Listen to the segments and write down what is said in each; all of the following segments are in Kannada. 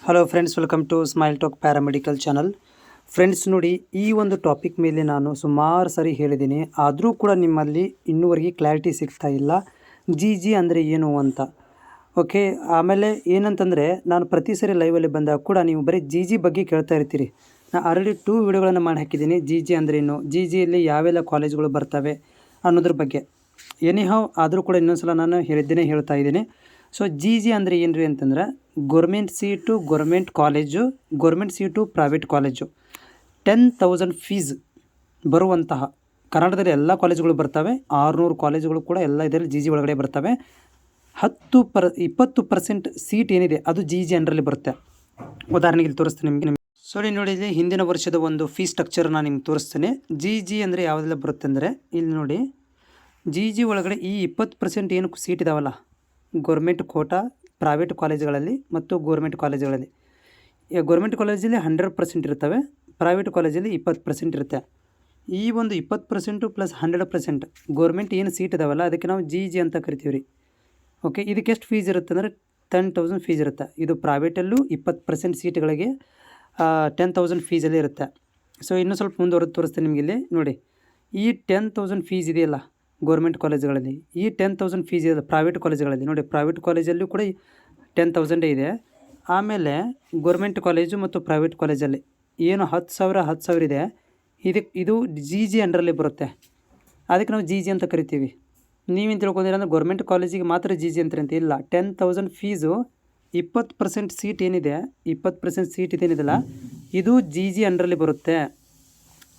Hello friends, welcome to smile talk paramedical channel. Friends ನೋಡಿ, ಈ ಒಂದು ಟಾಪಿಕ್ ಮೇಲೆ ನಾನು ಸುಮಾರು ಸರಿ ಹೇಳಿದ್ದೀನಿ, ಆದರೂ ಕೂಡ ನಿಮ್ಮಲ್ಲಿ ಇನ್ನೂವರೆಗೆ ಕ್ಲಾರಿಟಿ ಸಿಗ್ತಾ ಇಲ್ಲ. ಜಿ ಅಂದರೆ ಏನು ಅಂತ. ಓಕೆ, ಆಮೇಲೆ ಏನಂತಂದರೆ ನಾನು ಪ್ರತಿ ಸರಿ ಲೈವಲ್ಲಿ ಬಂದಾಗ ಕೂಡ ನೀವು ಬರೀ ಜಿ ಬಗ್ಗೆ ಕೇಳ್ತಾ ಇರ್ತೀರಿ. ನಾನು ಆಲ್ರೆಡಿ 2 ವಿಡಿಯೋಗಳನ್ನು ಮಾಡಿ ಹಾಕಿದ್ದೀನಿ. ಜಿ ಅಂದರೆ ಏನು, ಜಿಯಲ್ಲಿ ಯಾವೆಲ್ಲ ಕಾಲೇಜ್ಗಳು ಬರ್ತವೆ ಅನ್ನೋದ್ರ ಬಗ್ಗೆ. ಎನಿಹೌ ಆದರೂ ಕೂಡ ಇನ್ನೊಂದು ಸಲ ನಾನು ಹೇಳ್ತಾ ಇದ್ದೀನಿ. ಸೊ ಜಿ ಅಂದರೆ ಏನು ರೀ ಅಂತಂದ್ರೆ, government seat government college, government seat private college, 10,000 fees ಬರುವಂತಹ ಕರ್ನಾಟಕದಲ್ಲಿ ಎಲ್ಲ ಕಾಲೇಜುಗಳು ಬರ್ತವೆ. 600 ಕಾಲೇಜುಗಳು ಕೂಡ ಎಲ್ಲ ಇದರಲ್ಲಿ ಜಿ ಒಳಗಡೆ ಬರ್ತವೆ. 20% ಸೀಟ್ ಏನಿದೆ ಅದು ಜಿ ಅಂಡರಲ್ಲಿ ಬರುತ್ತೆ. ಉದಾಹರಣೆಗೆ ಇಲ್ಲಿ ತೋರಿಸ್ತೀನಿ ನಿಮಗೆ. ನೋಡಿ ಇಲ್ಲಿ ಹಿಂದಿನ ವರ್ಷದ ಒಂದು ಫೀಸ್ ಸ್ಟ್ರಕ್ಚರ್ ನಾನು ನಿಮ್ಗೆ ತೋರಿಸ್ತೀನಿ. ಜಿ ಅಂದರೆ ಯಾವುದೆಲ್ಲ ಬರುತ್ತೆ ಅಂದರೆ, ಇಲ್ಲಿ ನೋಡಿ, ಜಿ ಒಳಗಡೆ ಈ 20% ಏನು ಸೀಟ್ ಇದಾವಲ್ಲ, ಗೌರ್ಮೆಂಟ್ ಕೋಟಾ ಪ್ರೈವೇಟ್ ಕಾಲೇಜುಗಳಲ್ಲಿ ಮತ್ತು ಗೋರ್ಮೆಂಟ್ ಕಾಲೇಜುಗಳಲ್ಲಿ. ಗೌರ್ಮೆಂಟ್ ಕಾಲೇಜಲ್ಲಿ 100% ಇರ್ತವೆ, ಪ್ರೈವೇಟ್ ಕಾಲೇಜಲ್ಲಿ 20% ಇರುತ್ತೆ. ಈ ಒಂದು 20% ಪ್ಲಸ್ 100% ಗೌರ್ಮೆಂಟ್ ಏನು ಸೀಟ್ ಇದಾವಲ್ಲ ಅದಕ್ಕೆ ನಾವು ಜಿ ಅಂತ ಕರಿತೀವಿ ರೀ. ಓಕೆ, ಇದಕ್ಕೆ ಎಷ್ಟು ಫೀಸ್ ಇರುತ್ತೆ ಅಂದರೆ 10,000 ಫೀಸ್ ಇರುತ್ತೆ. ಇದು ಪ್ರೈವೇಟಲ್ಲೂ 20% ಸೀಟ್ಗಳಿಗೆ 10,000 ಫೀಸಲ್ಲಿ ಇರುತ್ತೆ. ಸೊ ಇನ್ನೂ ಸ್ವಲ್ಪ ಮುಂದುವರೆದು ತೋರಿಸ್ತೀನಿ ನಿಮಗೆ. ಇಲ್ಲಿ ನೋಡಿ, ಈ 10,000 ಫೀಸ್ ಇದೆಯಲ್ಲ ಗೌರ್ಮೆಂಟ್ ಕಾಲೇಜುಗಳಲ್ಲಿ, ಈ 10,000 ಫೀಸ್ ಇದೆ ಪ್ರೈವೇಟ್ ಕಾಲೇಜುಗಳಲ್ಲಿ. ನೋಡಿ, ಪ್ರೈವೇಟ್ ಕಾಲೇಜಲ್ಲೂ ಕೂಡ 10,000 ಇದೆ. ಆಮೇಲೆ ಗೌರ್ಮೆಂಟ್ ಕಾಲೇಜು ಮತ್ತು ಪ್ರೈವೇಟ್ ಕಾಲೇಜಲ್ಲಿ ಏನು 10,000 ಇದೆ, ಇದು ಜಿ ಅಂಡರಲ್ಲಿ ಬರುತ್ತೆ. ಅದಕ್ಕೆ ನಾವು ಜಿ ಅಂತ ಕರಿತೀವಿ. ನೀವೇನು ತಿಳ್ಕೊಂಡಿರ ಅಂದರೆ ಗೌರ್ಮೆಂಟ್ ಕಾಲೇಜಿಗೆ ಮಾತ್ರ ಜಿ ಅಂತ ಇಲ್ಲ. 10,000 ಫೀಸು 20% ಸೀಟ್ ಏನಿದೆ, 20% ಸೀಟ್ ಇದೇನಿದೆಲ್ಲ ಇದು ಜಿ ಅಂಡರಲ್ಲಿ ಬರುತ್ತೆ.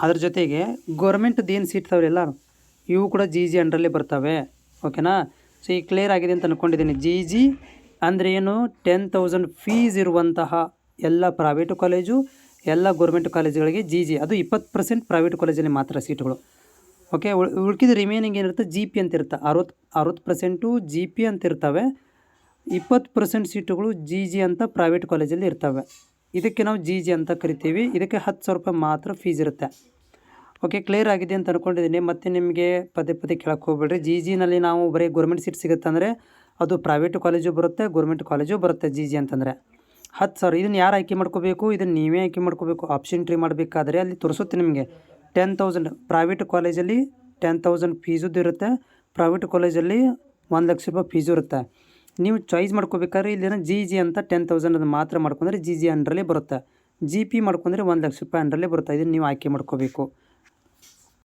ಅದ್ರ ಜೊತೆಗೆ ಗೌರ್ಮೆಂಟ್ದು ಏನು ಸೀಟ್ ಇದಾವಲ್ಲ ಇವು ಕೂಡ ಜಿ ಅಂಡರಲ್ಲಿ ಬರ್ತವೆ. ಓಕೆನಾ? ಸೊ ಈಗ ಕ್ಲಿಯರ್ ಆಗಿದೆ ಅಂತ ಅಂದ್ಕೊಂಡಿದ್ದೀನಿ. ಜಿ ಅಂದರೆ ಏನು, 10,000 ಫೀಸ್ ಇರುವಂತಹ ಎಲ್ಲ ಪ್ರೈವೇಟು ಕಾಲೇಜು, ಎಲ್ಲ ಗೌರ್ಮೆಂಟ್ ಕಾಲೇಜುಗಳಿಗೆ ಜಿ ಅದು 20% ಪ್ರೈವೇಟ್ ಕಾಲೇಜಲ್ಲಿ ಮಾತ್ರ ಸೀಟುಗಳು. ಓಕೆ, ಉಳ್ಕಿದ ರಿಮೈನಿಂಗ್ ಏನಿರುತ್ತೆ ಜಿ ಪಿ ಅಂತ ಇರುತ್ತೆ. 60% ಜಿ ಪಿ ಅಂತ ಇರ್ತವೆ. 20% ಸೀಟುಗಳು ಜಿ ಅಂತ ಪ್ರೈವೇಟ್ ಕಾಲೇಜಲ್ಲಿ ಇರ್ತವೆ. ಇದಕ್ಕೆ ನಾವು ಜಿ ಅಂತ ಕರಿತೀವಿ. ಇದಕ್ಕೆ 10,000 ರೂಪಾಯಿ ಮಾತ್ರ ಫೀಸ್ ಇರುತ್ತೆ. ಓಕೆ, ಕ್ಲಿಯರ್ ಆಗಿದೆ ಅಂತ ಅಂದ್ಕೊಂಡಿದ್ದೀನಿ. ಮತ್ತು ನಿಮಗೆ ಪದೇ ಕೇಳಕ್ಕೆ ಹೋಗ್ಬೇಡ್ರಿ. ಜಿನಲ್ಲಿ ನಾವು ಬರೀ ಗೌರ್ಮೆಂಟ್ ಸೀಟ್ ಸಿಗುತ್ತೆ ಅಂದರೆ ಅದು ಪ್ರೈವೇಟು ಕಾಲೇಜು ಬರುತ್ತೆ, ಗೌರ್ಮೆಂಟ್ ಕಾಲೇಜು ಬರುತ್ತೆ. ಜಿ ಅಂತಂದರೆ 10,000. ಇದನ್ನು ಯಾರು ಆಯ್ಕೆ ಮಾಡ್ಕೋಬೇಕು? ಇದನ್ನು ನೀವೇ ಆಯ್ಕೆ ಮಾಡ್ಕೋಬೇಕು. ಆಪ್ಷನ್ ಟ್ರೀ ಮಾಡಬೇಕಾದ್ರೆ ಅಲ್ಲಿ ತೋರಿಸುತ್ತೆ ನಿಮಗೆ. 10,000 ಪ್ರೈವೇಟ್ ಕಾಲೇಜಲ್ಲಿ 10,000 ಫೀಸುದ್ದು ಇರುತ್ತೆ, ಪ್ರೈವೇಟ್ ಕಾಲೇಜಲ್ಲಿ 1,00,000 ರೂಪಾಯಿ ಫೀಸು ಇರುತ್ತೆ. ನೀವು ಚಾಯ್ಸ್ ಮಾಡ್ಕೋಬೇಕಾದ್ರೆ ಇಲ್ಲೇನೋ ಜಿ ಅಂತ 10,000 ಅದು ಮಾತ್ರ ಮಾಡ್ಕೊಂಡ್ರೆ ಜಿ ಅಂಡರಲ್ಲಿ ಬರುತ್ತೆ. ಜಿ ಪಿ ಮಾಡ್ಕೊಂಡ್ರೆ 1,00,000 ರೂಪಾಯಿ ಅಂಡರಲ್ಲೇ ಬರುತ್ತೆ. ಇದನ್ನು ನೀವು ಆಯ್ಕೆ ಮಾಡ್ಕೋಬೇಕು.